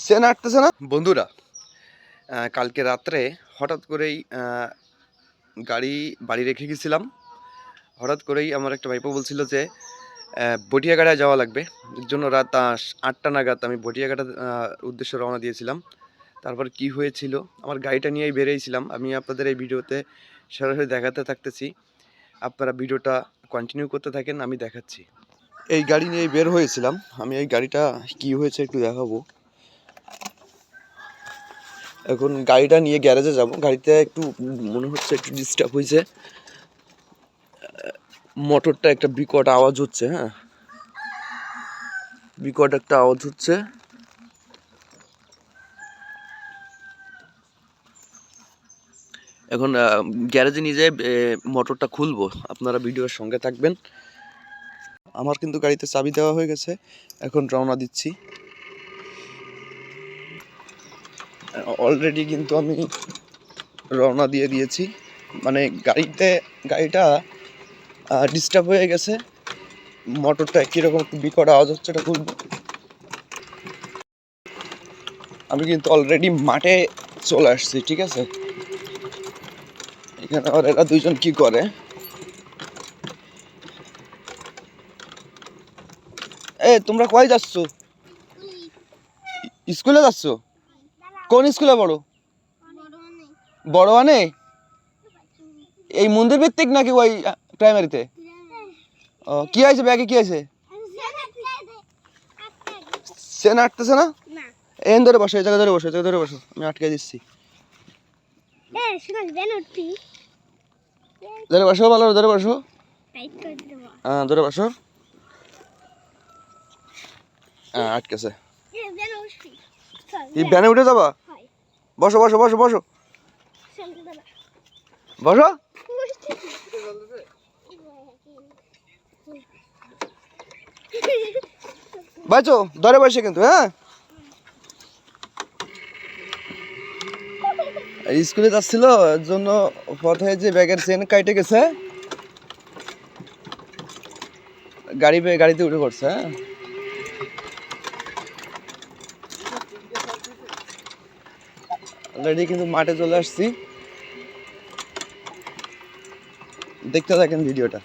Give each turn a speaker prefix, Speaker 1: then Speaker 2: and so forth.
Speaker 1: সেন আটতেছে না বন্ধুরা। কালকে রাত্রে হঠাৎ করেই গাড়ি বাড়ি রেখে গেছিলাম। হঠাৎ করেই আমার একটা ভাইপো বলছিল যে বটিয়াঘাটায় যাওয়া লাগবে। এর জন্য রাত 8টা নাগাদ আমি বটিয়াঘাটার উদ্দেশ্যে রওনা দিয়েছিলাম। তারপর কি হয়েছিল, আমার গাড়িটা নিয়েই বেরিয়েছিলাম। আমি আপনাদের এই ভিডিওতে সরাসরি দেখাতে থাকতেছি, আপনারা ভিডিওটা কন্টিনিউ করতে থাকেন, আমি দেখাচ্ছি। এই গাড়ি নিয়েই বের হয়েছিলাম আমি। এই গাড়িটা কি হয়েছে একটু দেখাবো। এখন গাড়িটা নিয়ে গ্যারেজে যাব। গাড়িতে একটু মনে হচ্ছে একটু ডিস্টার্ব হয়েছে, মোটরটা একটা বিকট আওয়াজ হচ্ছে। হ্যাঁ, বিকট একটা আওয়াজ হচ্ছে। এখন গ্যারেজে নিয়ে যেয়ে মোটরটা খুলবো, আপনারা ভিডিওর সঙ্গে থাকবেন। আমার কিন্তু গাড়িতে চাবি দেওয়া হয়ে গেছে, এখন রওনা দিচ্ছি। অলরেডি কিন্তু আমি রওনা দিয়ে দিয়েছি, মানে গাড়িটা ডিস্টার্ব হয়ে গেছে, মোটরটা কীরকম একটু বিকট আওয়াজ হচ্ছে, এটা খুলবো। আমি কিন্তু অলরেডি মাঠে চলে আসছি, ঠিক আছে। এখানে আর এরা দুইজন কি করে, তোমরা কই যাচ্ছ? স্কুলে যাচ্ছ? কোন স্কুলে পড়ো? বড়ওয়ানে? এই মন্দির ভিত্তিক নাকি ওই প্রাইমারিতে? কি আছে ব্যাগে, কি আছে? সেন আটতেছে না? এন ধরে বসো, এই জায়গা ধরে বসো, এই জায়গা ধরে বসো, আমি আটকে দিচ্ছি। ধরে বসো, ভালো ধরে বসো। হ্যাঁ, ধরে বসো। হ্যাঁ, আটকেছে। এই ভ্যানে উঠে যাবা? বসো বসো বসো বসো বসো। বাঁচো, ধরে বসে কিন্তু। হ্যাঁ, স্কুলে যাচ্ছিল, এর জন্য পথে যে ব্যাগের চেন কাটে গেছে, গাড়িতে উঠে পড়ছে। হ্যাঁ, অলরেডি কিন্তু মাঠে চলে আসছি, দেখতে থাকেন ভিডিওটা।